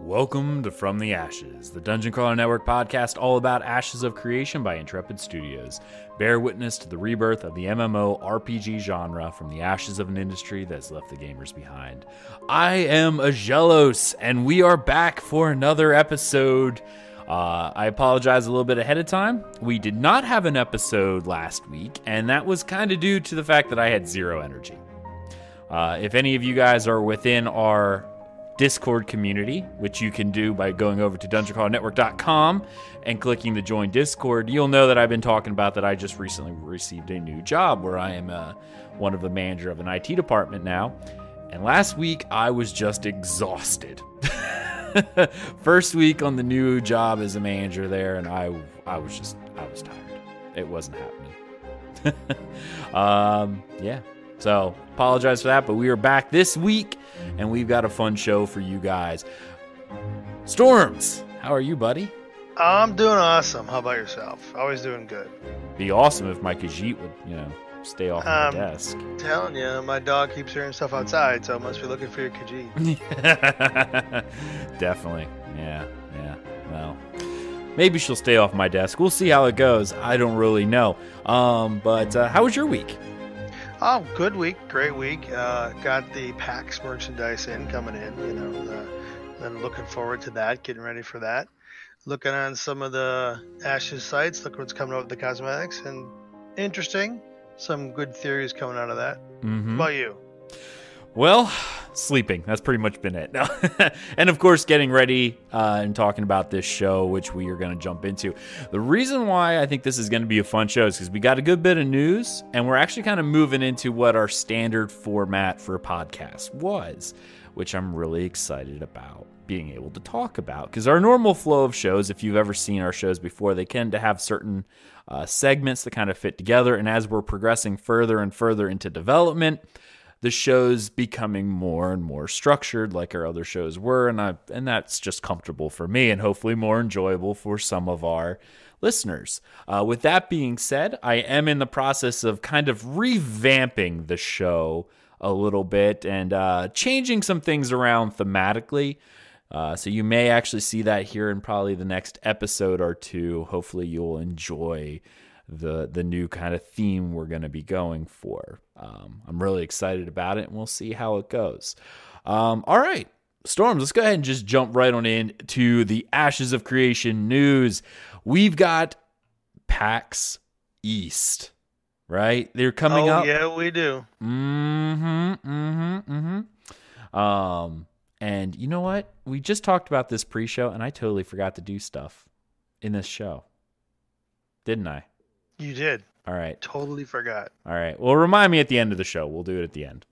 Welcome to From the Ashes, the Dungeon Crawler Network podcast all about Ashes of Creation by Intrepid Studios. Bear witness to the rebirth of the MMORPG genre from the ashes of an industry that's left the gamers behind. I am Aggelos, and we are back for another episode. I apologize a little bit ahead of time. We did not have an episode last week, and that was kind of due to the fact that I had zero energy. If any of you guys are within our Discord community, which you can do by going over to dungeoncrawlernetwork.com and clicking the join Discord, you'll know that I've been talking about that I just recently received a new job where I am one of the manager of an IT department now. And last week I was just exhausted. First week on the new job as a manager there, and I was tired. It wasn't happening. Yeah. So, apologize for that, but we are back this week, and we've got a fun show for you guys. Storms, how are you, buddy? I'm doing awesome. How about yourself? Always doing good. Be awesome if my Khajiit would, stay off my desk. Telling you, my dog keeps hearing stuff outside, so I must be looking for your Khajiit. Definitely. Yeah. Well, maybe she'll stay off my desk. We'll see how it goes. I don't really know. But how was your week? Oh, good week, great week. Got the PAX merchandise coming in, then looking forward to that, getting ready for that. Looking on some of the Ashes sites, look what's coming out with the cosmetics, and interesting. Some good theories coming out of that. Mm-hmm. How about you? Well, sleeping. That's pretty much been it. And of course, getting ready and talking about this show, which we are going to jump into. The reason why I think this is going to be a fun show is because we got a good bit of news, and we're actually kind of moving into what our standard format for a podcast was, which I'm really excited about being able to talk about. Because our normal flow of shows, if you've ever seen our shows before, they tend to have certain segments that kind of fit together. And as we're progressing further and further into development, the show's becoming more and more structured like our other shows were, and that's just comfortable for me and hopefully more enjoyable for some of our listeners. With that being said, I am in the process of kind of revamping the show a little bit and changing some things around thematically. So you may actually see that here in probably the next episode or two. Hopefully you'll enjoy the new kind of theme we're going to be going for. I'm really excited about it, and we'll see how it goes. All right, Storms, let's go ahead and just jump right on into the Ashes of Creation news. We've got PAX East, right? They're coming up. Oh, yeah, we do. And you know what? We just talked about this pre-show, and I totally forgot to do stuff in this show. Didn't I? You did. All right. Totally forgot. All right. Well, remind me at the end of the show. We'll do it at the end.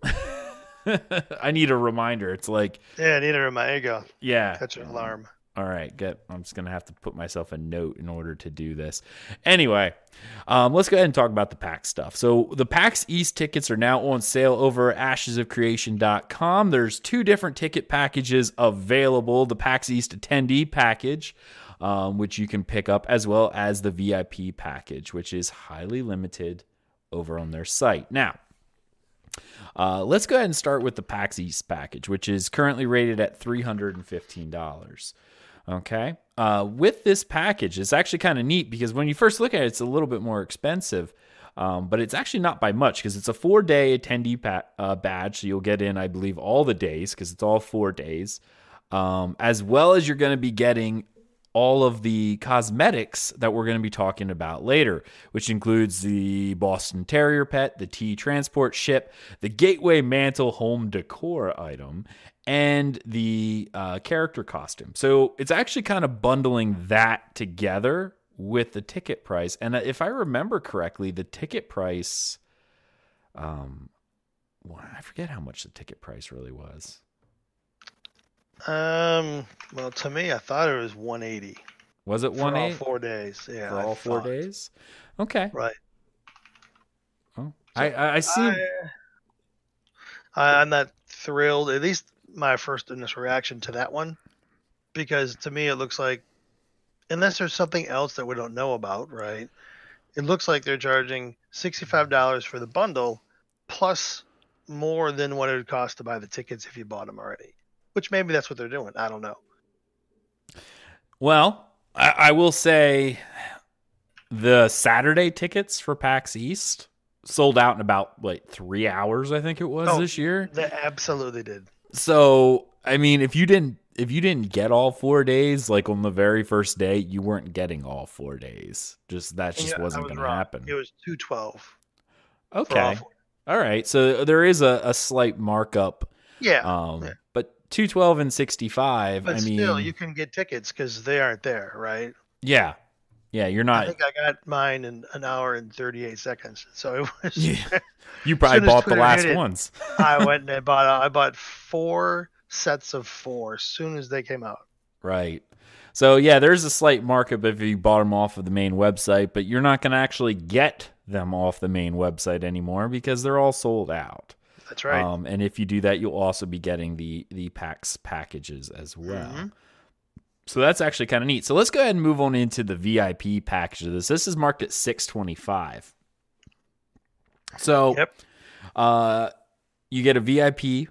I need a reminder. It's like... Yeah, I need a reminder. There you go. Yeah. Catch an alarm. All right. I'm just going to have to put myself a note in order to do this. Anyway, let's go ahead and talk about the PAX stuff. So the PAX East tickets are now on sale over at ashesofcreation.com. There's two different ticket packages available. The PAX East attendee package, which you can pick up, as well as the VIP package, which is highly limited over on their site. Now, let's go ahead and start with the PAX East package, which is currently rated at $315. Okay. With this package, it's actually kind of neat because when you first look at it, it's a little bit more expensive, but it's actually not by much because it's a 4-day attendee badge. So you'll get in, I believe, all the days because it's all 4 days, as well as you're going to be getting all of the cosmetics that we're going to be talking about later, which includes the Boston Terrier pet, the Tea transport ship, the Gateway Mantle home decor item, and the character costume. So it's actually kind of bundling that together with the ticket price. And if I remember correctly, the ticket price, I forget how much the ticket price really was. Well, to me, I thought it was $180. Was it $180? For all 4 days, yeah. For all 4 days? Okay. Right. Oh, so I see. I'm not thrilled, at least my first initial reaction to that one, because to me it looks like, unless there's something else that we don't know about, right? It looks like they're charging $65 for the bundle, plus more than what it would cost to buy the tickets if you bought them already. Which maybe that's what they're doing. I don't know. Well, I will say the Saturday tickets for PAX East sold out in about 3 hours, I think it was this year. They absolutely did. So, I mean, if you didn't get all 4 days, like on the very first day, you weren't getting all 4 days. That just wasn't going to happen. It was 212. Okay. All right. So there is a slight markup. Yeah. But 212 and 65. But still, you can get tickets because they aren't there, right? Yeah. Yeah, you're not. I think I got mine in an hour and 38 seconds. So it was. Yeah. You probably bought the last ones. I went and I bought 4 sets of 4 as soon as they came out. Right. So yeah, there's a slight markup if you bought them off of the main website, but you're not going to actually get them off the main website anymore because they're all sold out. That's right. And if you do that, you'll also be getting the PAX packages as well. Mm-hmm. So that's actually kind of neat. So let's go ahead and move on into the VIP package of this. This is marked at $625. So you get a VIP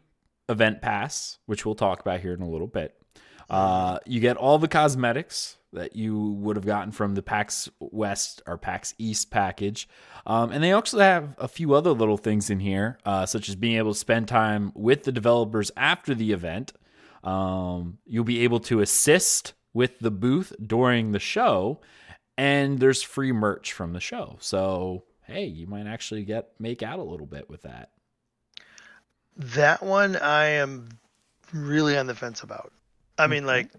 event pass, which we'll talk about here in a little bit. You get all the cosmetics that you would have gotten from the PAX West or PAX East package. And they also have a few other little things in here, such as being able to spend time with the developers after the event. You'll be able to assist with the booth during the show, and there's free merch from the show. So, hey, you might actually make out a little bit with that. That one I am really on the fence about. I mean, like,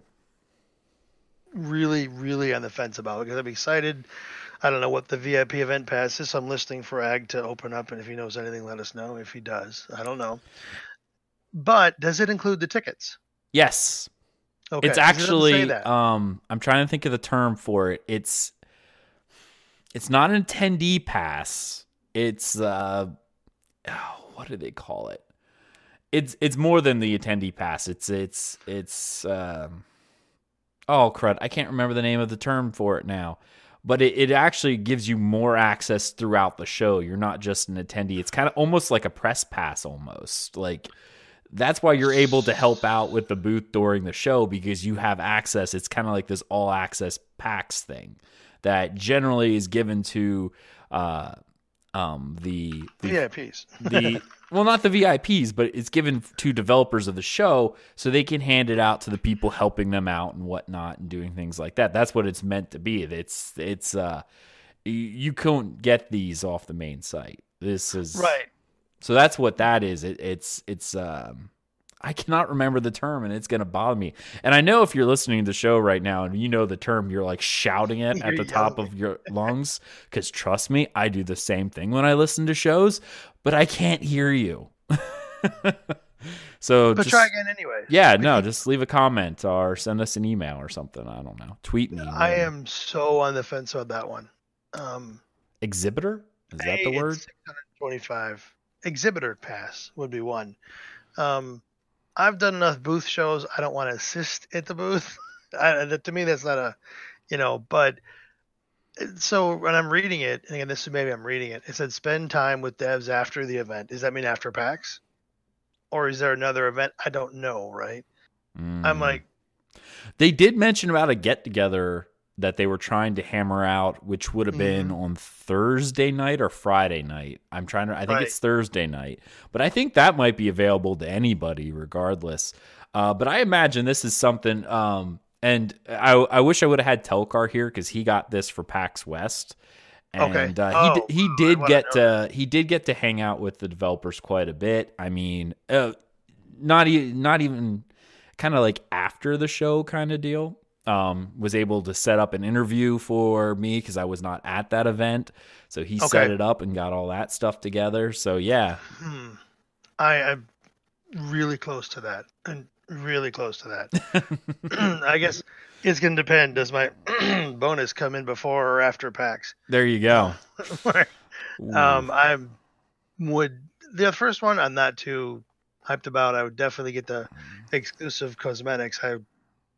really, really on the fence about it because I'm excited. I don't know what the VIP event pass is, so I'm listening for Ag to open up, and if he knows anything, let us know. If he does, I don't know. But does it include the tickets? Yes. Okay. It's actually, I'm trying to think of the term for it. It's not an attendee pass. It's, what do they call it? It's more than the attendee pass. It's oh crud, I can't remember the name of the term for it now. But it actually gives you more access throughout the show. You're not just an attendee. It's kind of almost like a press pass almost. Like that's why you're able to help out with the booth during the show because you have access. It's kind of like this all access PAX thing that generally is given to the VIPs. Well, not the VIPs, but it's given to developers of the show so they can hand it out to the people helping them out and whatnot and doing things like that. That's what it's meant to be. It's you can't get these off the main site. This is right. So that's what that is. It's I cannot remember the term and it's going to bother me. And I know if you're listening to the show right now and you know the term, you're like shouting it at the top of your lungs because trust me, I do the same thing when I listen to shows, but I can't hear you. But try again anyway. Yeah, no, just leave a comment or send us an email or something. I don't know. Tweet me. I am so on the fence on that one. Exhibitor? Is that the word? 625. Exhibitor pass would be one. I've done enough booth shows. I don't want to assist at the booth. To me, that's not but so when I'm reading it, and again, maybe I'm reading it, it said spend time with devs after the event. Does that mean after PAX? Or is there another event? I don't know, right? I'm like. They did mention about a get-together that they were trying to hammer out, which would have been on Thursday night or Friday night. I think it's Thursday night. But I think that might be available to anybody regardless. But I imagine this is something, and I wish I would have had Telcar here because he got this for PAX West. And he did get to hang out with the developers quite a bit. I mean, not even kind of like after the show kind of deal. Was able to set up an interview for me because I was not at that event. So he set it up and got all that stuff together. So yeah. I'm really close to that. And really close to that. I guess it's going to depend. Does my bonus come in before or after PAX? There you go. The first one I'm not too hyped about. I would definitely get the exclusive cosmetics. I'm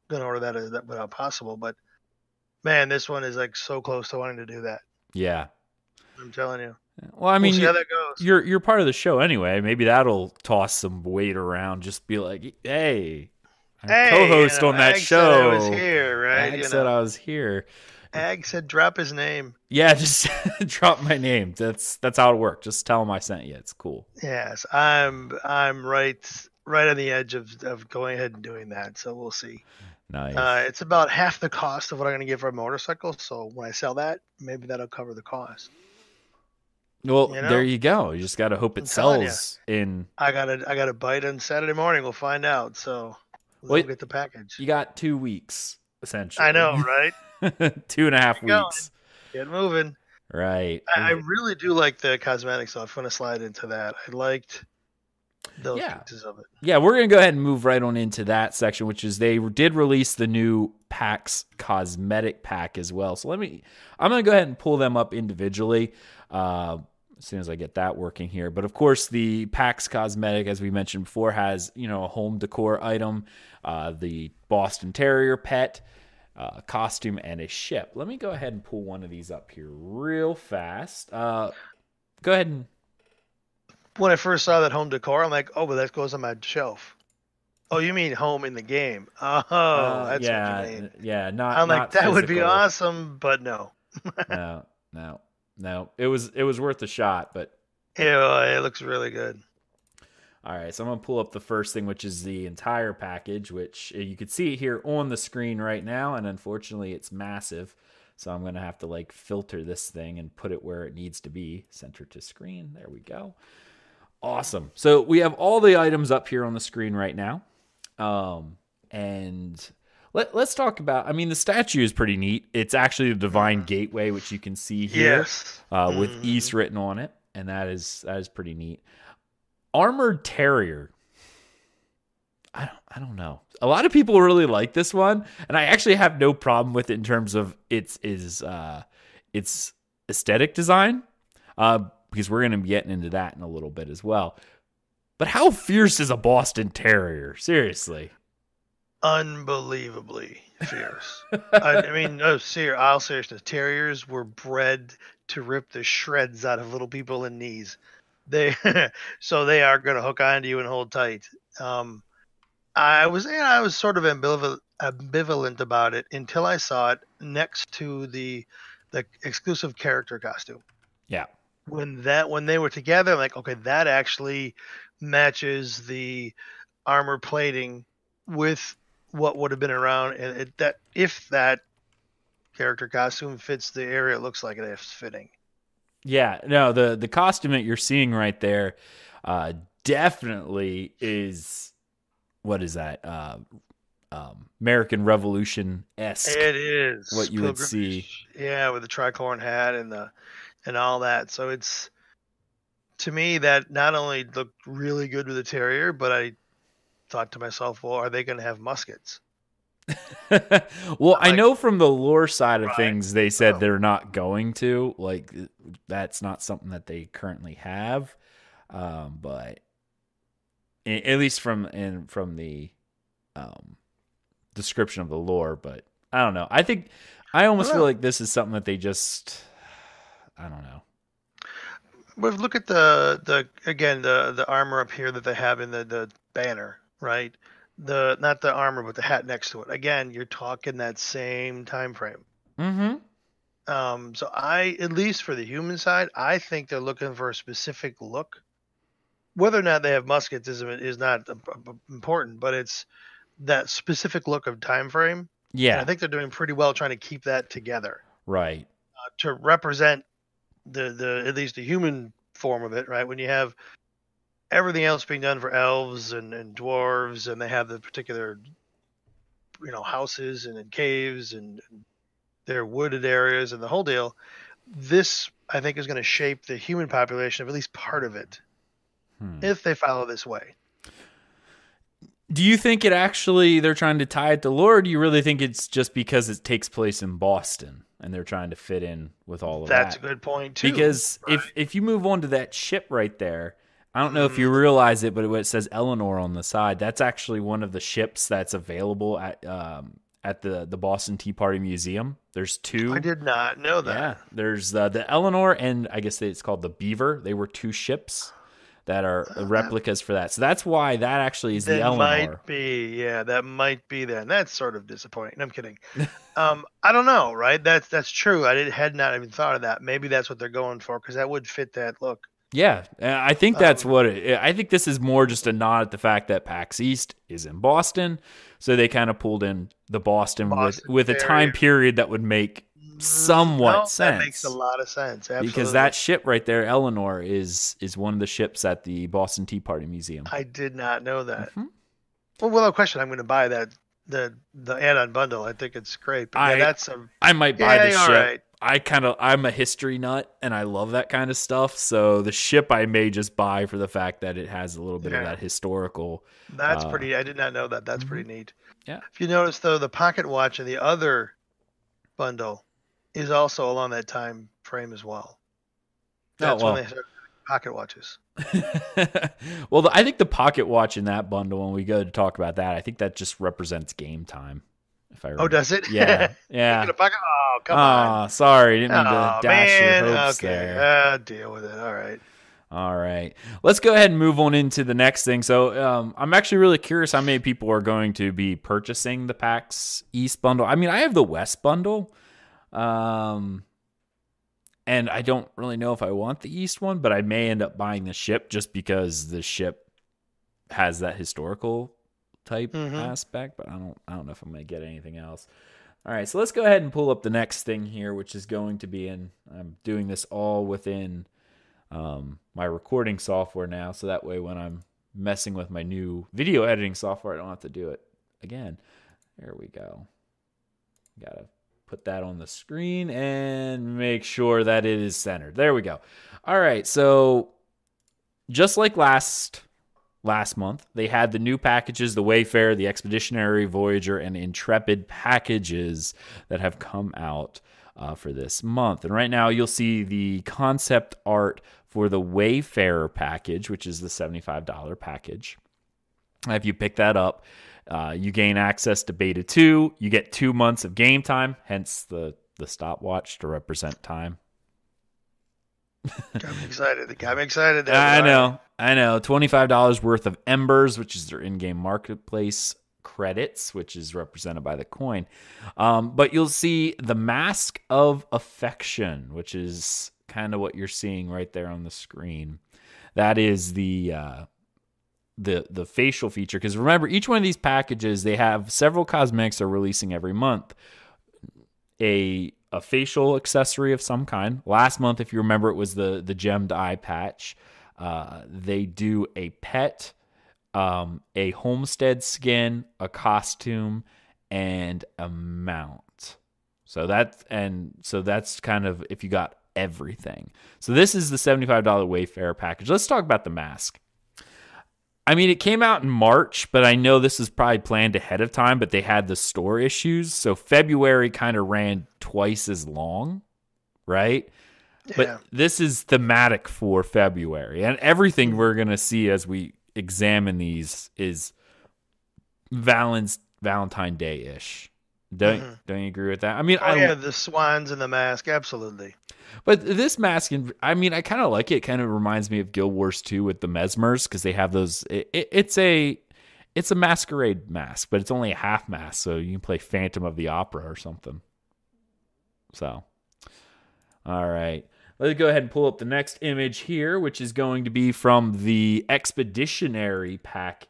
gonna order that without possible, but man, this one is like so close to wanting to do that. Yeah, I'm telling you. Well, I mean, we'll see how that goes. You're part of the show anyway. Maybe that'll toss some weight around. Just be like, hey, Hey, co-host on that Ag show. said I was here, right? Ag said I was here. Ag said drop his name. Yeah, just drop my name. That's how it works. Just tell him I sent you. It's cool. Yes, I'm right on the edge of going ahead and doing that. So we'll see. Nice. It's about half the cost of what I'm going to get for a motorcycle. So when I sell that, maybe that'll cover the cost. Well, there you go. You just got to hope it sells in. I got a bite on Saturday morning. We'll find out. So we'll get the package. You got 2 weeks essentially. I know, right? 2.5 weeks. Get moving. Right. I really do like the cosmetic stuff. I'm going to slide into that. I liked those pieces of it. Yeah, we're going to go ahead and move right on into that section, which is they did release the new PAX cosmetic pack as well. So I'm going to go ahead and pull them up individually as soon as I get that working here. But of course, the PAX cosmetic, as we mentioned before, has, a home decor item, the Boston Terrier pet, costume, and a ship. Let me go ahead and pull one of these up here real fast. Go ahead and. When I first saw that home decor, I'm like, oh, but that goes on my shelf. Oh, you mean home in the game? Oh, that's what you mean. Yeah, not. I'm like, not that physical. would be awesome, but no. No. It was worth a shot, but it looks really good. All right, so I'm gonna pull up the first thing, which is the entire package, which you can see here on the screen right now, and unfortunately, it's massive. So I'm gonna have to filter this thing and put it where it needs to be, center to screen. There we go. Awesome. So we have all the items up here on the screen right now. And let's talk about, the statue is pretty neat. It's actually the Divine Gateway, which you can see here with East written on it. And that is pretty neat. Armored Terrier. I don't know. A lot of people really like this one. And I actually have no problem with it in terms of its aesthetic design. Because we're going to be getting into that in a little bit as well. But how fierce is a Boston Terrier? Seriously. Unbelievably fierce. All seriousness. Terriers were bred to rip the shreds out of little people in knees. So they are going to hook onto you and hold tight. I was sort of ambivalent about it until I saw it next to the exclusive character costume. Yeah. When they were together, I'm like, okay, that actually matches the armor plating with what would have been around, and if that character costume fits the area, it looks like it's fitting. Yeah, no, the costume that you're seeing right there, definitely is. What is that? American Revolution-esque. It is what you would see. Yeah, with the tricorn hat and all that. So it's, to me, that not only looked really good with the Terrier, but I thought to myself, well, are they going to have muskets? Well, I know from the lore side of things, they said they're not going to. That's not something that they currently have. But at least from the description of the lore. But I don't know. I almost feel like this is something that they just... I don't know. But look at the armor up here that they have in the banner, right? Not the armor, but the hat next to it. Again, you're talking that same time frame. Mm-hmm. So at least for the human side, I think they're looking for a specific look. Whether or not they have muskets is not important, but it's that specific look of time frame. Yeah, and I think they're doing pretty well trying to keep that together, right? To represent the at least the human form of it, right? When you have everything else being done for elves and dwarves, and they have the particular, houses and caves and their wooded areas and the whole deal. This, I think, is going to shape the human population of at least part of it, if they follow this way. Do you think they're trying to tie it to lore, or do you really think it's just because it takes place in Boston and they're trying to fit in with all of that? That's a good point, too. Because if you move on to that ship right there, I don't know if you realize it, but it says Eleanor on the side. That's actually one of the ships that's available at the Boston Tea Party Museum. There's two. I did not know that. Yeah, there's the Eleanor, and I guess it's called the Beaver. They were two ships that are replicas for that. So that's why that actually is the Eleanor. Might be, that might be that. And that's sort of disappointing. No, I'm kidding. I don't know, right? That's true. Had not even thought of that. Maybe that's what they're going for, because that would fit that look. Yeah, I think that's what I think this is more just a nod at the fact that PAX East is in Boston, so they kind of pulled in the Boston with a time period that would make somewhat sense. That makes a lot of sense, absolutely. Because that ship right there, Eleanor, is one of the ships at the Boston Tea Party Museum. I did not know that. Mm-hmm. Well, without question, I'm going to buy that the add-on bundle. I think it's great. But I might buy the ship. Right. I'm a history nut, and I love that kind of stuff. So the ship I may just buy for the fact that it has a little bit of that historical. That's pretty. I did not know that. That's pretty neat. Yeah. If you notice, though, the pocket watch and the other bundle is also along that time frame as well. That's when they started pocket watches. Well, I think the pocket watch in that bundle, when we go to talk about that, I think that just represents game time. If I remember. Oh, does it? Yeah. Oh, come on. Sorry. Didn't mean to dash your hopes there. Deal with it. All right. Let's go ahead and move on into the next thing. So I'm actually really curious how many people are going to be purchasing the PAX East bundle. I mean, I have the West bundle. And I don't really know if I want the East one, but I may end up buying the ship just because the ship has that historical type aspect, but I don't know if I'm going to get anything else. All right, so let's go ahead and pull up the next thing here, which is going to be I'm doing this all within my recording software now, so that way when I'm messing with my new video editing software, I don't have to do it again. There we go. Got to put that on the screen and make sure that it is centered. There we go. All right, so just like last month, they had the new packages, the Wayfarer, the Expeditionary, Voyager, and Intrepid packages that have come out for this month. And right now, you'll see the concept art for the Wayfarer package, which is the $75 package. If you pick that up, you gain access to Beta 2. You get 2 months of game time, hence the stopwatch to represent time. Got me excited. I know. $25 worth of Embers, which is their in-game marketplace credits, which is represented by the coin. But you'll see the Mask of Affection, which is kind of what you're seeing right there on the screen. That is the facial feature. Because remember, each one of these packages, they have several cosmetics they're releasing every month. A facial accessory of some kind. Last month, if you remember, it was the gemmed eye patch. They do a pet, a homestead skin, a costume, and a mount. So that's kind of if you got everything. So this is the $75 Wayfarer package. Let's talk about the mask. I mean, it came out in March, but I know this is probably planned ahead of time, but they had the store issues. So February kind of ran twice as long, right? Yeah. But this is thematic for February. And everything we're going to see as we examine these is Valentine Day-ish. Don't you agree with that? I mean, the swans and the mask, absolutely. But this mask, I mean, I kind of like it. It kind of reminds me of Guild Wars 2 with the Mesmers, because they have those. It's a masquerade mask, but it's only a half mask, so you can play Phantom of the Opera or something. So, all right. Let's go ahead and pull up the next image here, which is going to be from the Expeditionary pack,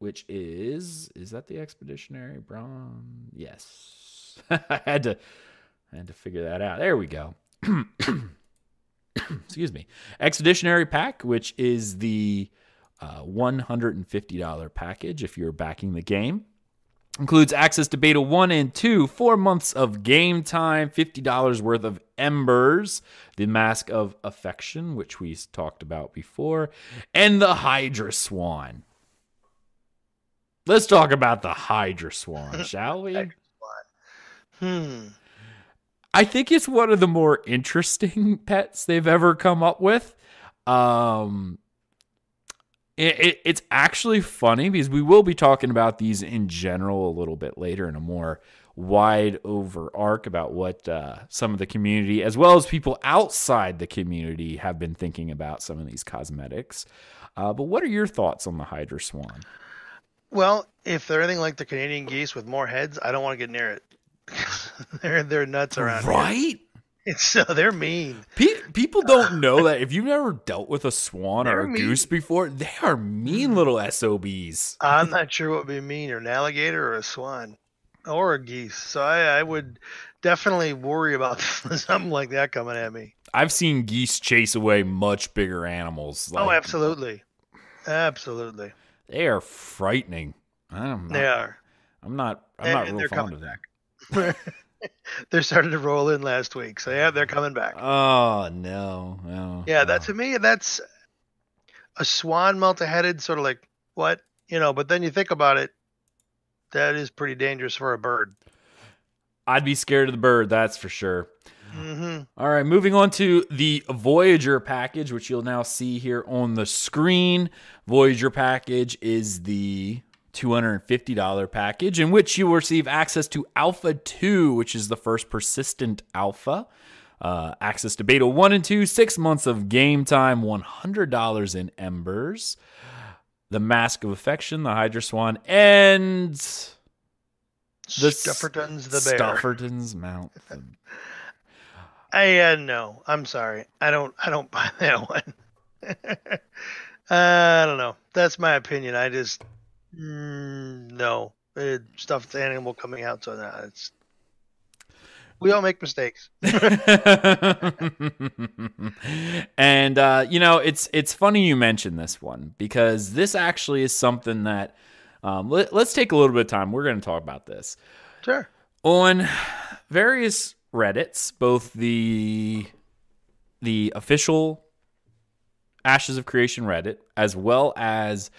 which is that the Expeditionary Brawn? Yes. I had to figure that out. There we go. Excuse me. Expeditionary pack, which is the $150 package if you're backing the game. Includes access to Beta 1 and 2, 4 months of game time, $50 worth of Embers, the Mask of Affection, which we talked about before, and the Hydra Swan. Let's talk about the Hydra Swan, shall we? I think it's one of the more interesting pets they've ever come up with. In It's actually funny because we will be talking about these in general a little bit later in a more wide over arc about what some of the community, as well as people outside the community, have been thinking about some of these cosmetics. But what are your thoughts on the Hydra Swan? Well, if they're anything like the Canadian geese with more heads, I don't want to get near it. they're nuts around here. Right? They're mean. People don't know that if you've never dealt with a swan or a goose before, they are mean little SOBs. I'm not sure what would be mean, or an alligator or a swan or a geese. So I would definitely worry about something like that coming at me. I've seen geese chase away much bigger animals. Absolutely. Absolutely. They are frightening. They are. I'm not real fond of that. They're starting to roll in last week, so yeah, they're coming back. Oh no! Yeah, to me, that's a swan multi-headed, sort of like what, But then you think about it, that is pretty dangerous for a bird. I'd be scared of the bird, that's for sure. Mm-hmm. All right, moving on to the Voyager package, which you'll now see here on the screen. Voyager package is the $250 package, in which you will receive access to Alpha 2, which is the first persistent alpha, access to Beta 1 and 2, 6 months of game time, $100 in Embers, the Mask of Affection, the Hydra Swan, and the Stufferton's the bear. Stufferton's Mount. No, I'm sorry. I don't buy that one. I don't know. That's my opinion. I just no. Stuffed animal coming out, so no, we all make mistakes. And it's funny you mentioned this one, because this actually is something that let's take a little bit of time. We're going to talk about this. Sure. On various Reddits, both the official Ashes of Creation Reddit, as well as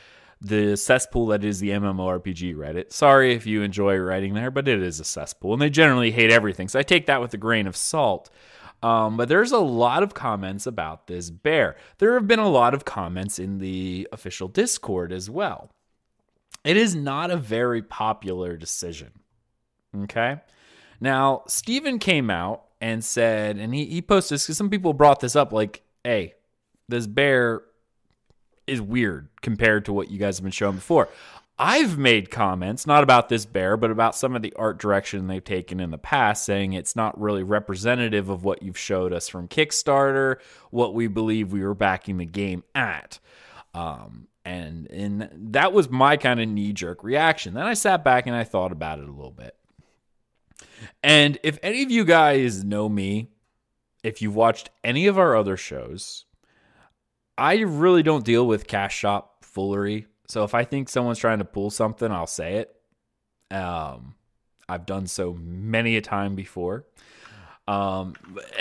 the cesspool that is the MMORPG Reddit. Sorry if you enjoy writing there, but it is a cesspool, and they generally hate everything, so I take that with a grain of salt. But there's a lot of comments about this bear. There have been a lot of comments in the official Discord as well. It is not a very popular decision. Okay? Now, Steven came out and said, and he posted this because some people brought this up, like, hey, this bear is weird compared to what you guys have been showing before. I've made comments, not about this bear, but about some of the art direction they've taken in the past, saying it's not really representative of what you've showed us from Kickstarter, what we believe we were backing the game at. And that was my kind of knee-jerk reaction. Then I sat back and I thought about it a little bit. And if any of you guys know me, if you've watched any of our other shows, I really don't deal with cash shop foolery. So if I think someone's trying to pull something, I'll say it. I've done so many a time before. And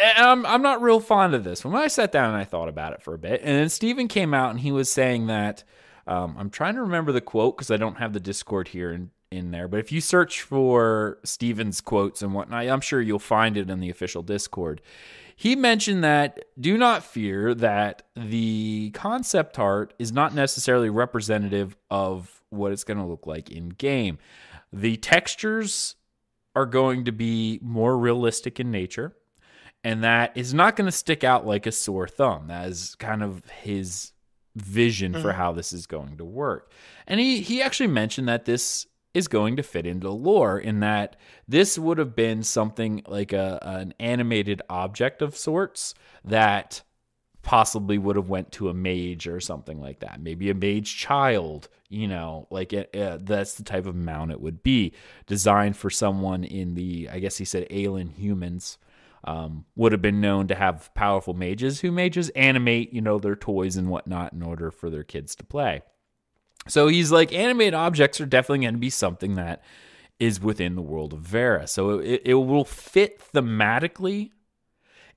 I'm not real fond of this. When I sat down and I thought about it for a bit, and then Steven came out and he was saying that, I'm trying to remember the quote because I don't have the Discord here in there, but if you search for Steven's quotes and whatnot, I'm sure you'll find it in the official Discord. He mentioned that do not fear that the concept art is not necessarily representative of what it's going to look like in game. The textures are going to be more realistic in nature, and that is not going to stick out like a sore thumb. That is kind of his vision for how this is going to work. And he actually mentioned that this is going to fit into lore, in that this would have been something like an animated object of sorts that possibly would have went to a mage or something like that. Maybe a mage child, that's the type of mount it would be, designed for someone in the, I guess he said, alien humans. Would have been known to have powerful mages who animate, their toys and whatnot in order for their kids to play. So he's like, animated objects are definitely going to be something that is within the world of Vera. So it will fit thematically.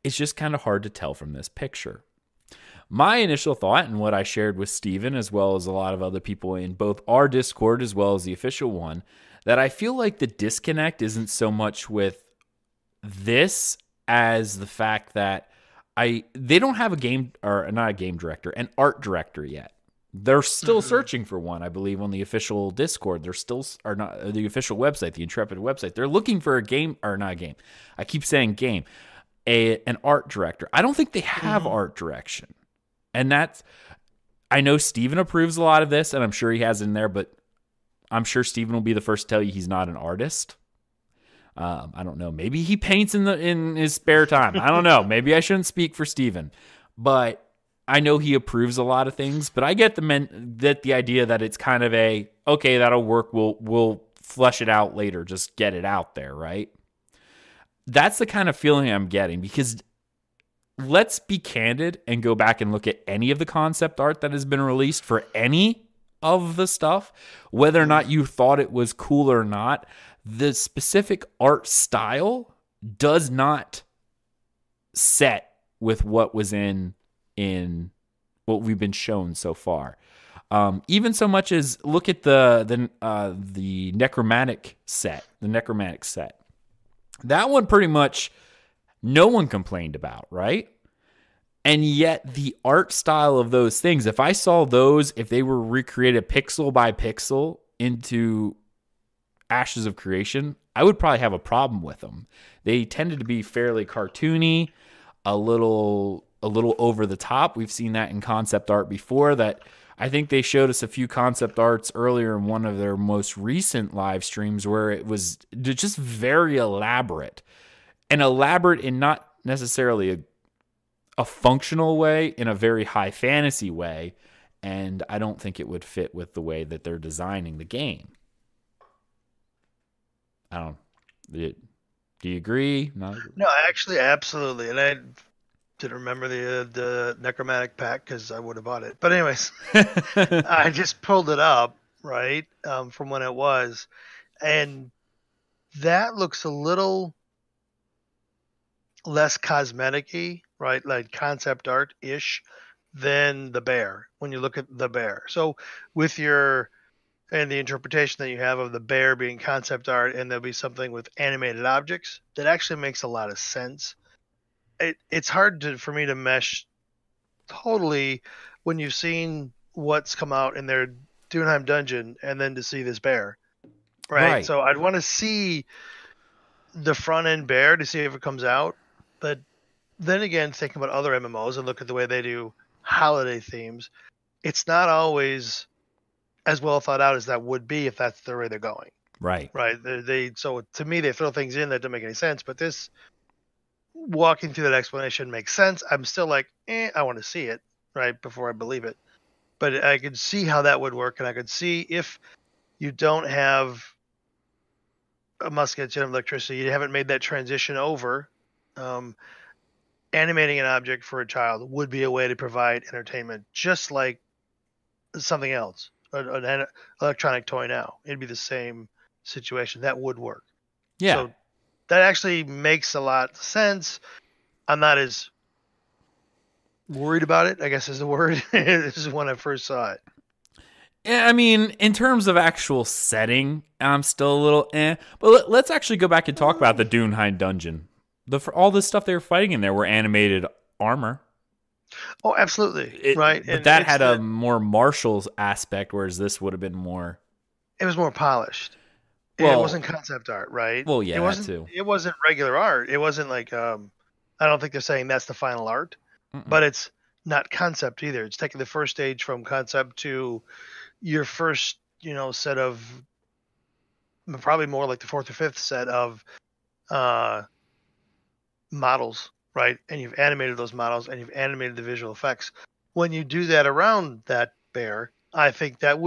It's just kind of hard to tell from this picture. My initial thought, and what I shared with Steven, as well as a lot of other people in both our Discord as well as the official one, that I feel like the disconnect isn't so much with this as the fact that they don't have an art director yet. They're still searching for one, I believe, on the official Discord. They're still, or not, the official website, the Intrepid website. They're looking for a game, or not a game. I keep saying game. An art director. I don't think they have art direction. And that's, I know Steven approves a lot of this, and I'm sure he has it in there, but I'm sure Steven will be the first to tell you he's not an artist. I don't know. Maybe he paints in his spare time. I don't know. Maybe I shouldn't speak for Steven. But I know he approves a lot of things. But I get the idea that it's kind of okay, that'll work. We'll flesh it out later. Just get it out there, right? That's the kind of feeling I'm getting, because let's be candid and go back and look at any of the concept art that has been released for any of the stuff, whether or not you thought it was cool or not. The specific art style does not set with what was in what we've been shown so far. Even so much as look at the necromantic set, That one pretty much no one complained about, right? And yet the art style of those things, if I saw those, if they were recreated pixel by pixel into Ashes of Creation, I would probably have a problem with them. They tended to be fairly cartoony, a little over the top. We've seen that in concept art before. That I think they showed us a few concept arts earlier in one of their most recent live streams where it was just very elaborate, and elaborate in not necessarily a functional way, in a very high fantasy way. And I don't think it would fit with the way that they're designing the game. I don't. Do you agree? No, actually, absolutely. And I didn't remember the necromantic pack because I would have bought it. But anyways, I just pulled it up, right, from when it was, and that looks a little less cosmetic-y, right, like concept art-ish, than the bear. When you look at the bear, so with and the interpretation that you have of the bear being concept art, and there'll be something with animated objects, that actually makes a lot of sense. It's hard for me to mesh totally when you've seen what's come out in their Dunheim dungeon, and then to see this bear, right? So I'd want to see the front end bear to see if it comes out. But then again, thinking about other MMOs and look at the way they do holiday themes, it's not always as well thought out as that would be if that's the way they're going. Right. So to me, they throw things in that don't make any sense. But this, walking through that explanation, makes sense. I'm still like, I want to see it, right, before I believe it. But I could see how that would work, and I could see if you don't have a musket jet of electricity, you haven't made that transition over. Animating an object for a child would be a way to provide entertainment, just like something else. An electronic toy now, it'd be the same situation. That would work. Yeah. So that actually makes a lot of sense. I'm not as worried about it, I guess is the word. This is when I first saw it. Yeah, I mean, in terms of actual setting, I'm still a little But let's actually go back and talk about the Dunheim dungeon. All the stuff they were fighting in there were animated armor. Oh, absolutely. Right. But that had a more martial aspect, whereas this would have been more... It was more polished. Well, it wasn't concept art, right? Well, yeah, that too. It wasn't regular art. It wasn't like... I don't think they're saying that's the final art. But it's not concept either. It's taking the first stage from concept to your first, set of... Probably more like the fourth or fifth set of models. Right, and you've animated those models, and you've animated the visual effects. When you do that around that bear, I think that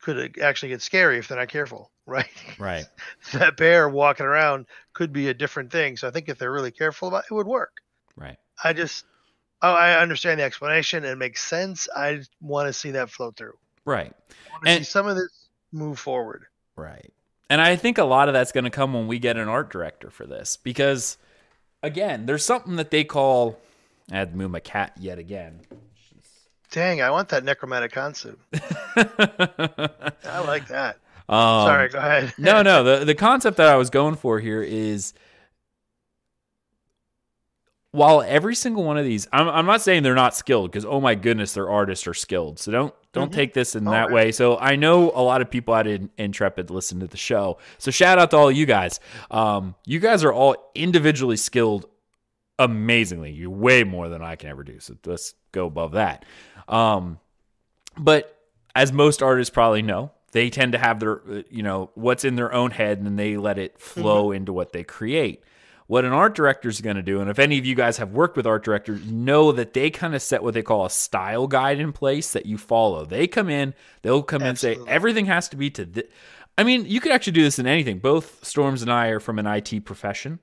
could actually get scary if they're not careful. Right. Right. That bear walking around could be a different thing. So I think if they're really careful about it, it would work. Right. I understand the explanation. It makes sense. I want to see that flow through. Right. I want to see some of this move forward. Right. And I think a lot of that's going to come when we get an art director for this, because. Again, there's something that they call... I had to move my cat yet again. Dang, I want that necromantic concept. I like that. Sorry, go ahead. No. The concept that I was going for here is... while every single one of these, I'm not saying they're not skilled, because oh my goodness, their artists are skilled. So don't take this in that way. So I know a lot of people out in Intrepid listen to the show. So shout out to all you guys. You guys are all individually skilled amazingly. You're way more than I can ever do. So let's go above that. But as most artists probably know, they tend to have their, what's in their own head, and then they let it flow into what they create. What an art director is going to do, and if any of you guys have worked with art directors, know that they kind of set what they call a style guide in place that you follow. They'll come in and say, everything has to be to this. I mean, you could actually do this in anything. Both Storms and I are from an IT profession.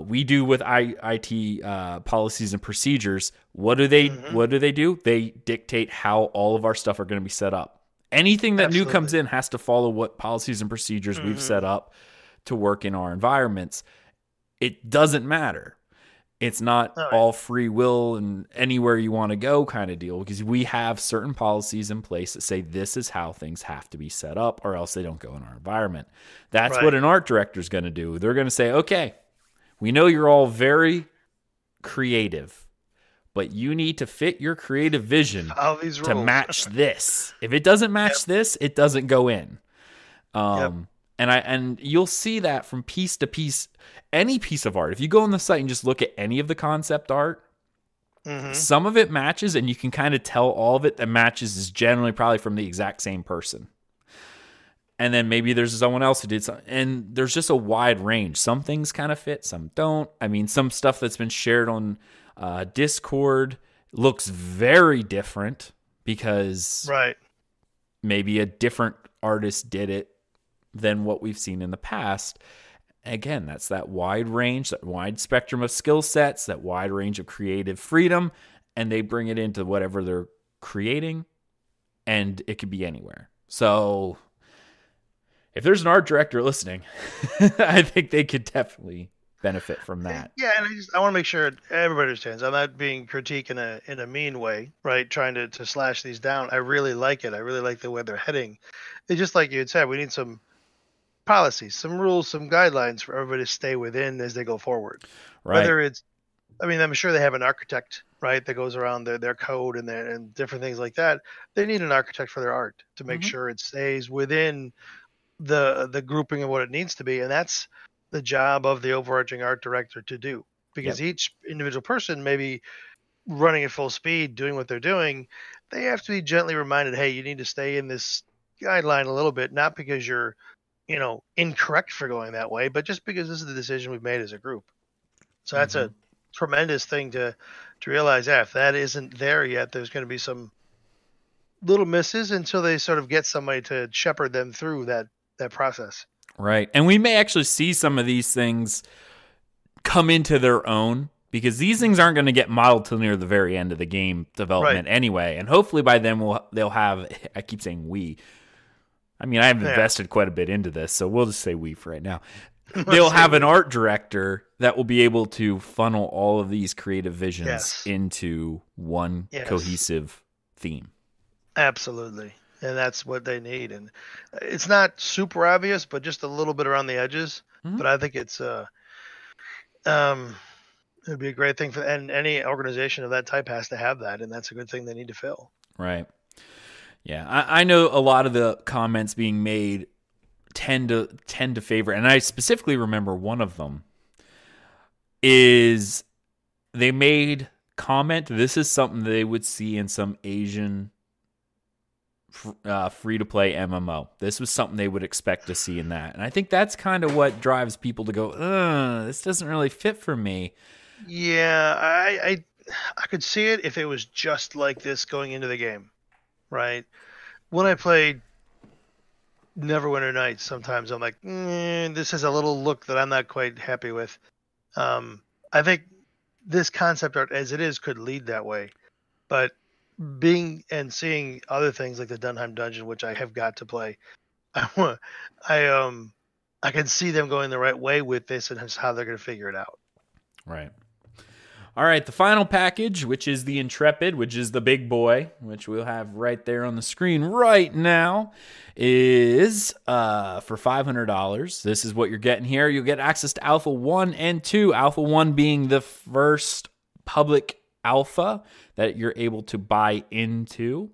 We do with IT policies and procedures. What do they do? They dictate how all of our stuff are going to be set up. Anything that new comes in has to follow what policies and procedures we've set up to work in our environments. It doesn't matter. It's not all free will and anywhere you want to go kind of deal, because we have certain policies in place that say this is how things have to be set up, or else they don't go in our environment. That's what an art director is going to do. They're going to say, okay, we know you're all very creative, but you need to fit your creative vision to match this. If it doesn't match this, it doesn't go in. And you'll see that from piece to piece, any piece of art. If you go on the site and just look at any of the concept art, some of it matches, and you can kind of tell all of it that matches is generally probably from the exact same person. And then maybe there's someone else who did something, and there's just a wide range. Some things kind of fit, some don't. I mean, some stuff that's been shared on Discord looks very different because maybe a different artist did it than what we've seen in the past. Again, that's that wide range, that wide spectrum of skill sets, that wide range of creative freedom, and they bring it into whatever they're creating, and it could be anywhere. So if there's an art director listening, I think they could definitely benefit from that. Yeah, and I want to make sure everybody understands. I'm not being critique in a mean way, right? Trying to slash these down. I really like it. I really like the way they're heading. It's just like you had said, we need some policies, some rules, some guidelines for everybody to stay within as they go forward. Right. Whether it's, I mean, I'm sure they have an architect, right, that goes around their code and different things like that. They need an architect for their art to make sure it stays within the grouping of what it needs to be, and that's the job of the overarching art director to do, because each individual person may be running at full speed doing what they're doing. They have to be gently reminded, hey, you need to stay in this guideline a little bit, not because you're incorrect for going that way, but just because this is the decision we've made as a group. So that's a tremendous thing to realize. If that isn't there yet, there's going to be some little misses until they sort of get somebody to shepherd them through that process. Right. And we may actually see some of these things come into their own, because these things aren't going to get modeled till near the very end of the game development anyway. And hopefully by then they'll have, I keep saying we. I mean, I've invested quite a bit into this, so we'll just say we for right now. They'll have an art director that will be able to funnel all of these creative visions into one cohesive theme. Absolutely. And that's what they need. And it's not super obvious, but just a little bit around the edges. But I think it's it'd be a great thing and any organization of that type has to have that, and that's a good thing they need to fill. Right. Yeah, I know a lot of the comments being made tend to favor, and I specifically remember one of them is they made comment, this is something they would see in some Asian free-to-play MMO. This was something they would expect to see in that. And I think that's kind of what drives people to go, this doesn't really fit for me. Yeah, I could see it if it was just like this going into the game, right? When I played Neverwinter Nights, sometimes I'm like, this is a little look that I'm not quite happy with. I think this concept art as it is could lead that way. But being and seeing other things like the Dunheim Dungeon, which I have got to play, I can see them going the right way with this and how they're going to figure it out. Right. All right, the final package, which is the Intrepid, which is the big boy, which we'll have right there on the screen right now, is for $500. This is what you're getting here. You'll get access to Alpha 1 and 2. Alpha 1 being the first public alpha that you're able to buy into.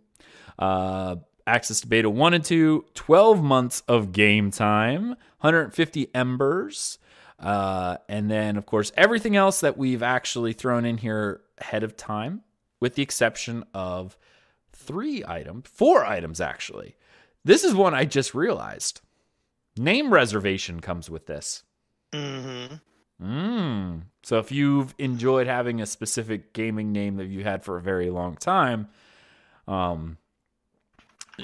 Access to Beta 1 and 2, 12 months of game time, 150 embers. And then, of course, everything else that we've actually thrown in here ahead of time, with the exception of 4 items, actually. This is one I just realized. Name reservation comes with this. Mm-hmm. So if you've enjoyed having a specific gaming name that you had for a very long time,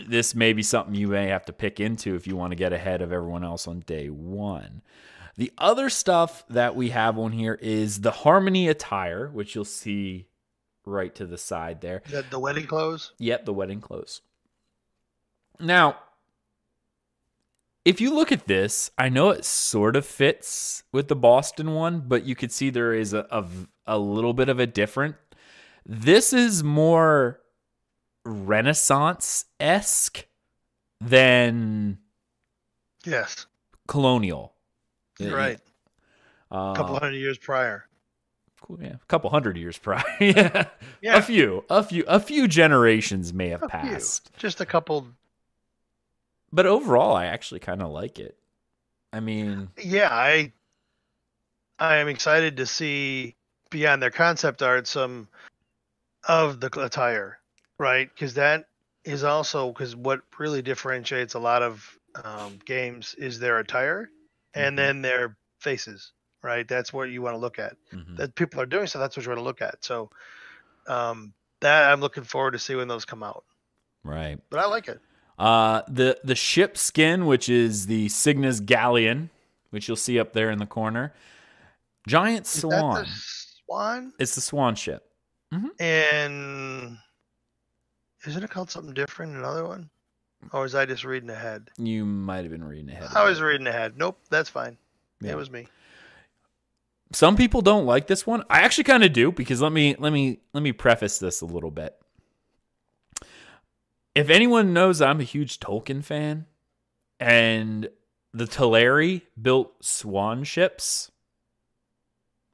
this may be something you may have to pick into if you want to get ahead of everyone else on day one. The other stuff that we have on here is the Harmony attire, which you'll see right to the side there. Is that the wedding clothes? Yep, the wedding clothes. Now, if you look at this, I know it sort of fits with the Boston one, but you could see there is a little bit of a different. This is more Renaissance-esque than colonial. You're right. A couple hundred years prior. Yeah, a couple hundred years prior. Yeah. A few generations may have passed. Just a couple. But overall, I actually kind of like it. I mean, yeah, I am excited to see beyond their concept art some of the attire, right? Because that is also what really differentiates a lot of games is their attire. And then their faces, right? That's what you want to look at. That people are doing, so that's what you want to look at. So that I'm looking forward to see when those come out. Right. But I like it. The ship skin, which is the Cygnus Galleon, which you'll see up there in the corner. Giant swan. Is that the swan? It's the swan ship. And isn't it called something different in another one? Or was I just reading ahead? You might have been reading ahead. I was reading ahead. Nope, that's fine. Yeah. It was me. Some people don't like this one. I actually kind of do, because let me preface this a little bit. If anyone knows, I'm a huge Tolkien fan, and the Teleri built swan ships,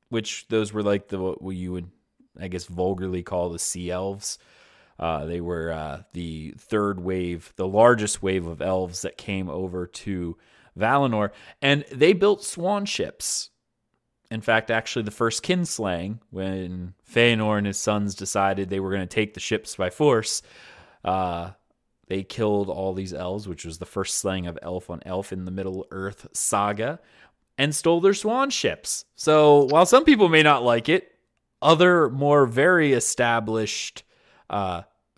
which those were like what you would, I guess, vulgarly call the sea elves. They were the third wave, the largest wave of elves that came over to Valinor, and they built swan ships. In fact, actually, the first kinslaying, when Feanor and his sons decided they were going to take the ships by force, they killed all these elves, which was the first slaying of elf on elf in the Middle-earth saga, and stole their swan ships. So while some people may not like it, other more very established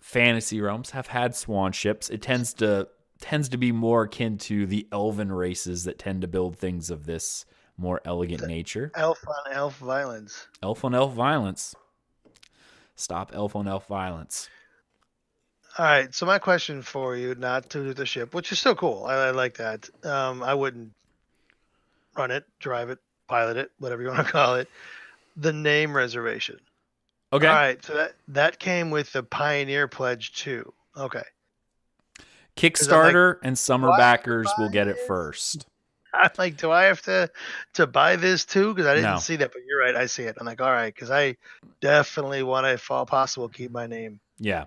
fantasy realms have had swan ships. It tends to be more akin to the elven races that tend to build things of this more elegant nature. Elf on elf violence. Elf on elf violence. Stop elf on elf violence. All right, so my question for you, not to do the ship, which is still cool. I like that. I wouldn't run it, drive it, pilot it, whatever you want to call it. The name reservation. Okay. All right, so that came with the Pioneer Pledge too. Okay. Kickstarter and summer backers will get it first. I'm like, do I have to buy this too? Because I didn't see that, but you're right, I see it. I'm like, all right, because I definitely want to, if all possible, keep my name. Yeah.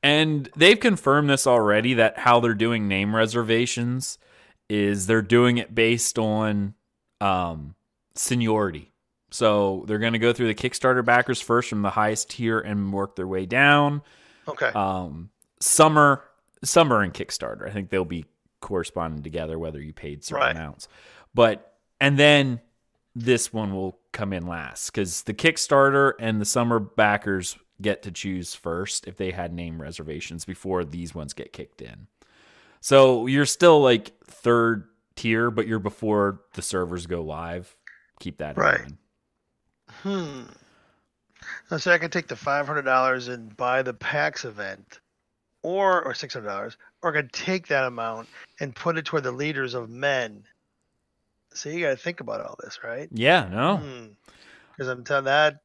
And they've confirmed this already, that how they're doing name reservations is they're doing it based on seniority. So they're going to go through the Kickstarter backers first from the highest tier and work their way down. Okay. Summer and Kickstarter, I think they'll be corresponding together, whether you paid certain amounts. And then this one will come in last, because the Kickstarter and the summer backers get to choose first if they had name reservations before these ones get kicked in. So you're still like third tier, but you're before the servers go live. Keep that in mind. So I can take the $500 and buy the PAX event, or $600, or I could take that amount and put it toward the leaders of men. So you got to think about all this, right? Yeah, no. Because I'm telling that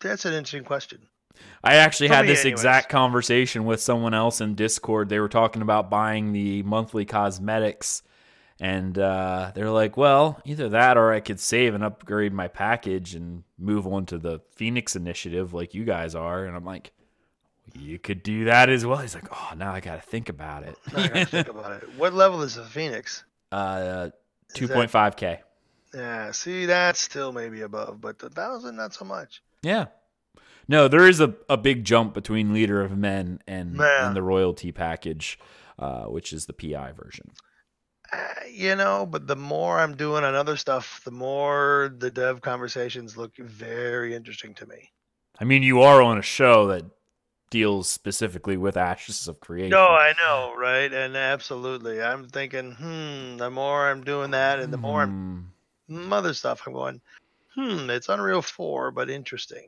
That's an interesting question. I actually had this anyways. exact conversation with someone else in Discord. They were talking about buying the monthly cosmetics, and they're like, well, either that or I could save and upgrade my package and move on to the Phoenix initiative like you guys are. And I'm like, you could do that as well. He's like, oh, now I got to think about it. What level is the Phoenix? 2.5K. Yeah, see, that's still maybe above, but the 1,000, not so much. Yeah. No, there is a big jump between Leader of Men and the royalty package, which is the PI version. But the more I'm doing on other stuff, the more the dev conversations look very interesting to me. I mean, you are on a show that deals specifically with Ashes of Creation. No, I know, right? And absolutely. I'm thinking, the more I'm doing that and the more I'm other stuff, I'm going, it's Unreal 4, but interesting.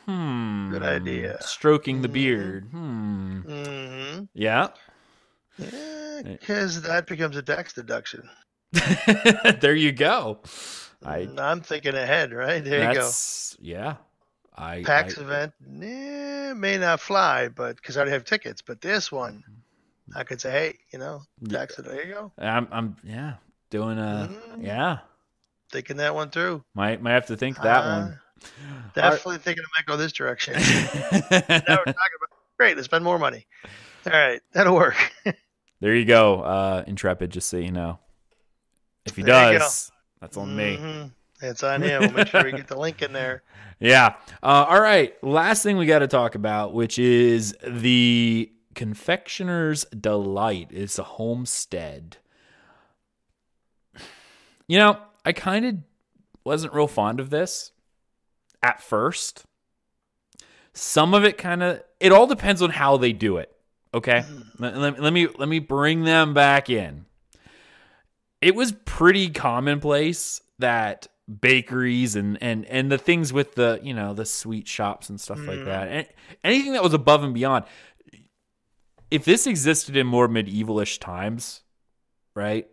Good idea. Stroking the beard. Yeah. Yeah, because that becomes a tax deduction. There you go. I'm thinking ahead, right? There you go. Yeah. PAX event may not fly, but because I already have tickets. But this one, I could say, hey, tax it. There you go. I'm doing thinking that one through. Might have to think that one. Definitely thinking it might go this direction. Now we're talking about great. Let's spend more money. All right, that'll work. There you go, Intrepid. Just so you know, if he does, that's on me. It's on him. We'll make sure we get the link in there. Yeah. All right. Last thing we got to talk about, which is the Confectioner's Delight. It's a homestead. I kind of wasn't real fond of this at first. Some of it it all depends on how they do it. Okay. Let me bring them back in. It was pretty commonplace that bakeries and the things with the, the sweet shops and stuff like that, and anything that was above and beyond. If this existed in more medievalish times, right,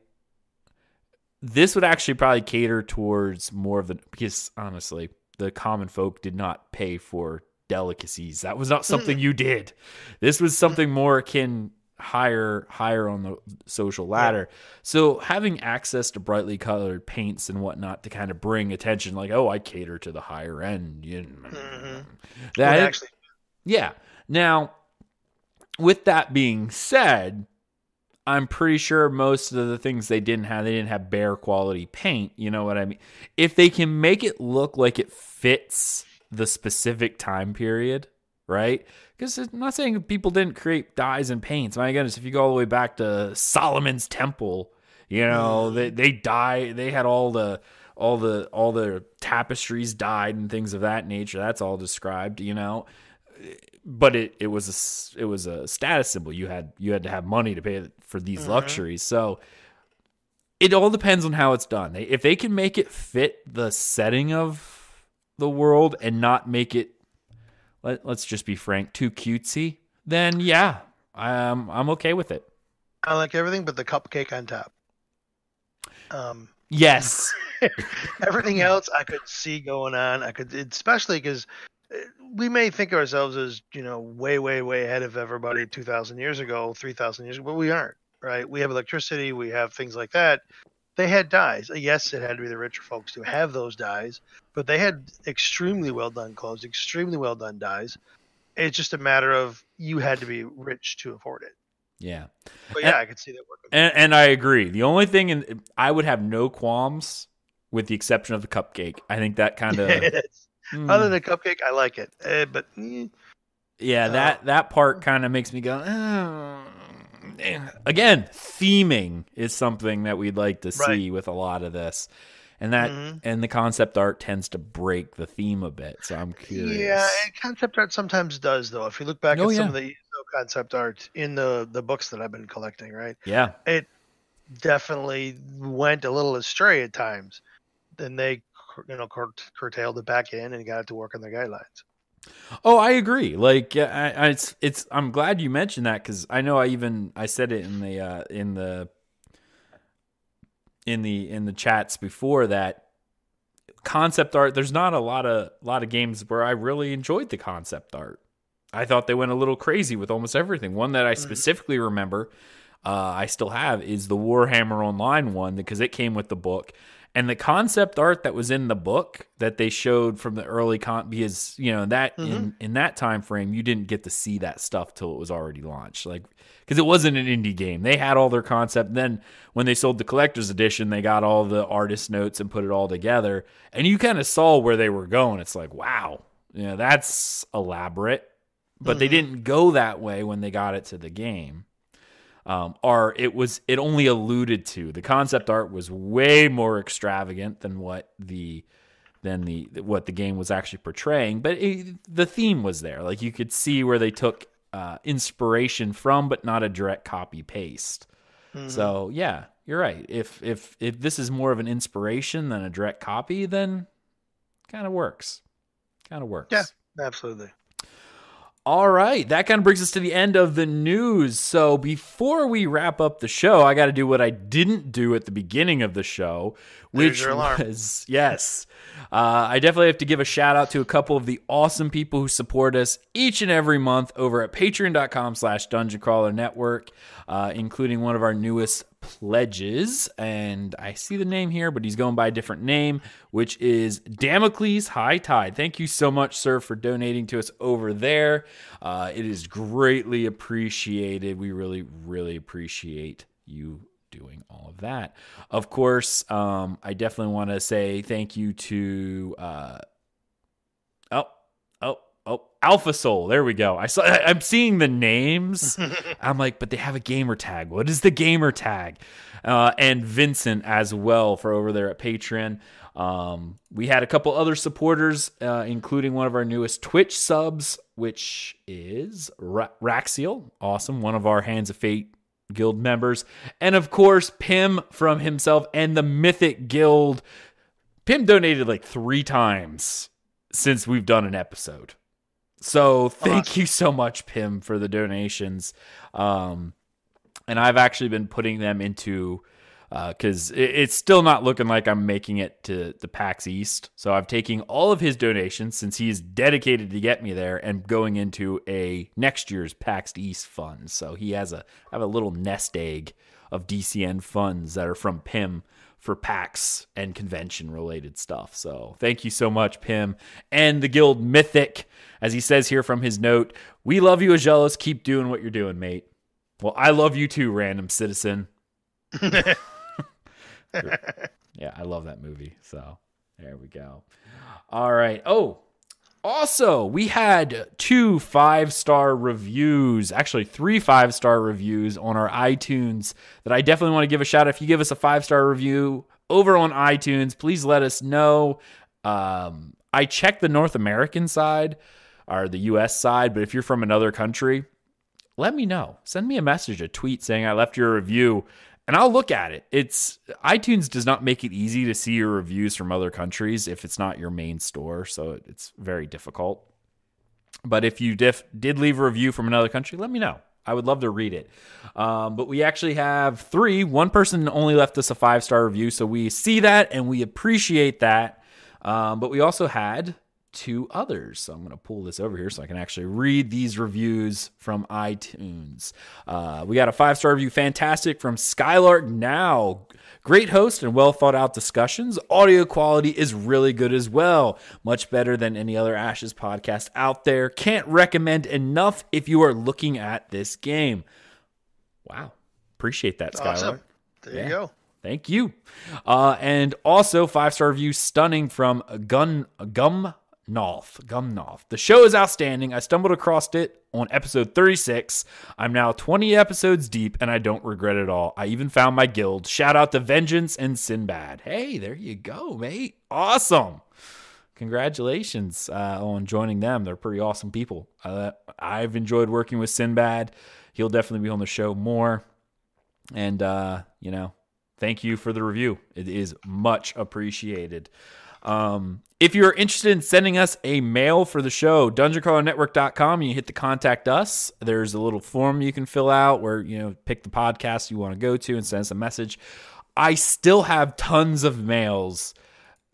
this would actually probably cater towards more of because honestly, the common folk did not pay for delicacies. That was not something you did. This was something more akin higher on the social ladder. So having access to brightly colored paints and whatnot to kind of bring attention, like, oh, I cater to the higher end. Yeah. Now, with that being said, I'm pretty sure most of the things they didn't have bare quality paint. You know what I mean? If they can make it look like it fits the specific time period, right? Because I'm not saying people didn't create dyes and paints. My goodness, if you go all the way back to Solomon's Temple, they had all the tapestries dyed and things of that nature. That's all described, But it was a status symbol. You had to have money to pay for these luxuries. So it all depends on how it's done. If they can make it fit the setting of the world and not make it, let's just be frank, too cutesy, then yeah, I'm okay with it. I like everything but the cupcake on top. Yes. Everything else I could see going on. Especially because we may think of ourselves as, way, way, way ahead of everybody 2,000 years ago, 3,000 years ago, but we aren't, right? We have electricity. We have things like that. They had dyes. Yes, it had to be the richer folks to have those dyes, but they had extremely well done clothes, extremely well done dyes. It's just a matter of you had to be rich to afford it. Yeah. But I could see that working. And I agree. The only thing, I would have no qualms with the exception of the cupcake. I think that kind of... Other than cupcake, I like it. But yeah, that part kind of makes me go, Again, theming is something that we'd like to see with a lot of this. And that and the concept art tends to break the theme a bit. So I'm curious. Yeah, and concept art sometimes does, though. If you look back at some of the concept art in the books that I've been collecting, right? Yeah. It definitely went a little astray at times. Then they curtailed it back in and got it to work on their guidelines. Oh, I agree. Like, it's. I'm glad you mentioned that because I know I said it in the chats before that concept art, there's not a lot of games where I really enjoyed the concept art. I thought they went a little crazy with almost everything. One that I specifically remember, I still have, is the Warhammer Online one, because it came with the book. And the concept art that was in the book that they showed from the early because that in that time frame, you didn't get to see that stuff till it was already launched, like, because it wasn't an indie game. They had all their concept. Then when they sold the collector's edition, they got all the artist notes and put it all together, and you kind of saw where they were going. It's like, wow, that's elaborate, but they didn't go that way when they got it to the game. It only alluded to. The concept art was way more extravagant than what the game was actually portraying, but the theme was there. Like, you could see where they took inspiration from, but not a direct copy paste. So yeah, you're right. If this is more of an inspiration than a direct copy, then kind of works. Yeah, absolutely. All right, that kind of brings us to the end of the news. So before we wrap up the show, I got to do what I didn't do at the beginning of the show, which was, yes, I definitely have to give a shout out to a couple of the awesome people who support us each and every month over at patreon.com/Dungeon Crawler Network, including one of our newest pledges, and I see the name here, but he's going by a different name, which is Damocles High Tide. Thank you so much, sir, for donating to us over there. It is greatly appreciated. We really, really appreciate you doing all of that. Of course, I definitely want to say thank you to Alpha Soul. There we go. I'm seeing the names. I'm like, but they have a gamer tag. What is the gamer tag? And Vincent as well for over there at Patreon. We had a couple other supporters, including one of our newest Twitch subs, which is Raxiel. Awesome. One of our Hands of Fate Guild members. And of course, Pim from himself and the Mythic Guild. Pim donated like 3 times since we've done an episode. So thank you so much, Pim, for the donations. And I've actually been putting them into, because it's still not looking like I'm making it to the PAX East. So I'm taking all of his donations, since he's dedicated to get me there, and going into a next year's PAX East fund. So I have a little nest egg of DCN funds that are from Pim for PAX and convention related stuff. So thank you so much, Pim. And the Guild Mythic, as he says here from his note, we love you, Aggelos. Keep doing what you're doing, mate. Well, I love you too, random citizen. Yeah, I love that movie. So there we go. All right. Oh, also, we had 2 5-star reviews, actually 3 5-star reviews on our iTunes that I definitely want to give a shout out. If you give us a 5-star review over on iTunes, please let us know. I checked the North American side or the US side, but if you're from another country, let me know. Send me a message, a tweet saying I left your review, and I'll look at it. iTunes does not make it easy to see your reviews from other countries if it's not your main store, so it's very difficult. But if you did leave a review from another country, let me know. I would love to read it. But we actually have 3. One person only left us a 5-star review, so we see that and we appreciate that. But we also had 2 others. So I'm going to pull this over here so I can actually read these reviews from iTunes. We got a 5-star review, fantastic, from Skylark Now. Great host and well thought out discussions. Audio quality is really good as well. Much better than any other Ashes podcast out there. Can't recommend enough if you are looking at this game. Wow. Appreciate that, Skylark. Awesome. There you go. Thank you. And also 5-star review, stunning, from Gumnoth. The show is outstanding. I stumbled across it on episode 36. I'm now 20 episodes deep, and I don't regret it at all. I even found my guild. Shout out to Vengeance and Sinbad. Hey, there you go, mate. Awesome. Congratulations on joining them. They're pretty awesome people. I've enjoyed working with Sinbad. He'll definitely be on the show more. And, thank you for the review. It is much appreciated. If you're interested in sending us a mail for the show, dungeoncrawlernetwork.com, you hit the contact us. There's a little form you can fill out where, pick the podcast you want to go to and send us a message. I still have tons of mails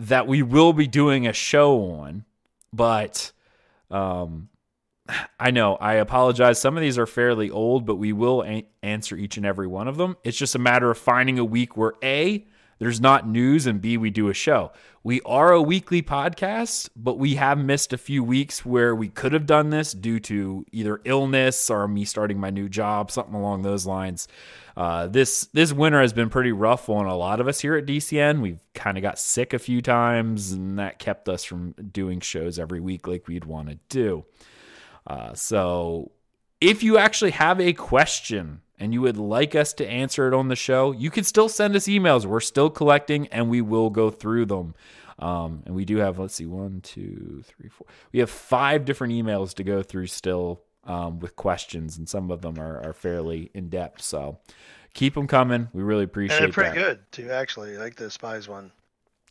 that we will be doing a show on, but I know, I apologize. Some of these are fairly old, but we will answer each and every one of them. It's just a matter of finding a week where A, there's not news, and B, we do a show. We are a weekly podcast, but we have missed a few weeks where we could have done this due to either illness or me starting my new job, something along those lines. This winter has been pretty rough on a lot of us here at DCN. We've kind of got sick a few times, and that kept us from doing shows every week like we'd want to do. So if you actually have a question and you would like us to answer it on the show, you can still send us emails. We're still collecting, and we will go through them. And we do have, let's see, 1, 2, 3, 4. We have 5 different emails to go through still with questions, and some of them are fairly in-depth. So keep them coming. We really appreciate that. And they're pretty good, too, actually. I like the Spies one.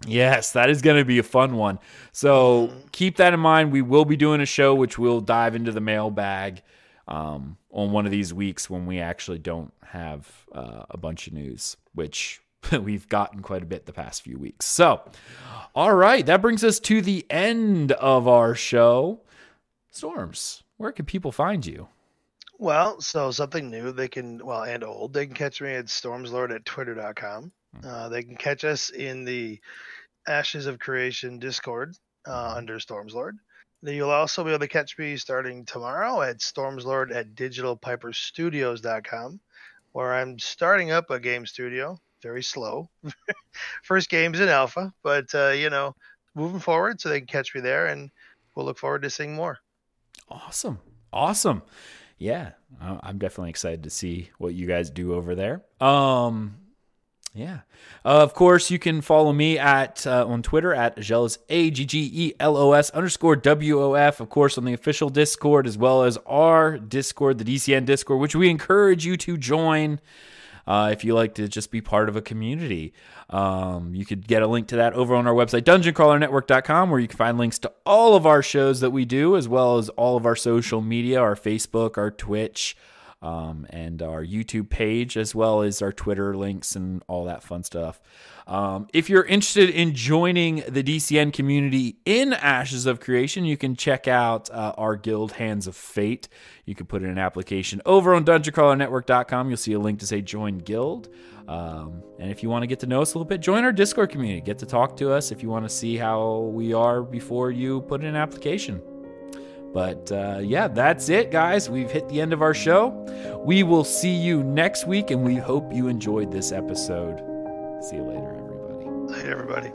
Yes, that is going to be a fun one. So keep that in mind. We will be doing a show which we'll dive into the mailbag on one of these weeks when we actually don't have a bunch of news, which we've gotten quite a bit the past few weeks. So, all right, that brings us to the end of our show. Storms, where can people find you? Well, so something new, and old, they can catch me at Stormzlord at twitter.com. They can catch us in the Ashes of Creation Discord under Stormzlord. You'll also be able to catch me starting tomorrow at Stormzlord at digitalpiperstudios.com, where I'm starting up a game studio. Very slow. First game's in alpha, but, moving forward, so they can catch me there, and we'll look forward to seeing more. Awesome. Yeah, I'm definitely excited to see what you guys do over there. Yeah. Of course, you can follow me on Twitter at Aggelos, AGGELOS_WOF. Of course, on the official Discord, as well as our Discord, the DCN Discord, which we encourage you to join if you like to just be part of a community. You could get a link to that over on our website, dungeoncrawlernetwork.com, where you can find links to all of our shows that we do, as well as all of our social media, our Facebook, our Twitch, and our YouTube page, as well as our Twitter links and all that fun stuff. If you're interested in joining the DCN community in Ashes of Creation, you can check out our guild, Hands of Fate. You can put in an application over on dungeoncrawlernetwork.com. You'll see a link to say join guild. And if you want to get to know us a little bit, join our Discord community. Get to talk to us if you want to see how we are before you put in an application. But yeah, that's it, guys. We've hit the end of our show. We will see you next week, and we hope you enjoyed this episode. See you later, everybody. Later, everybody.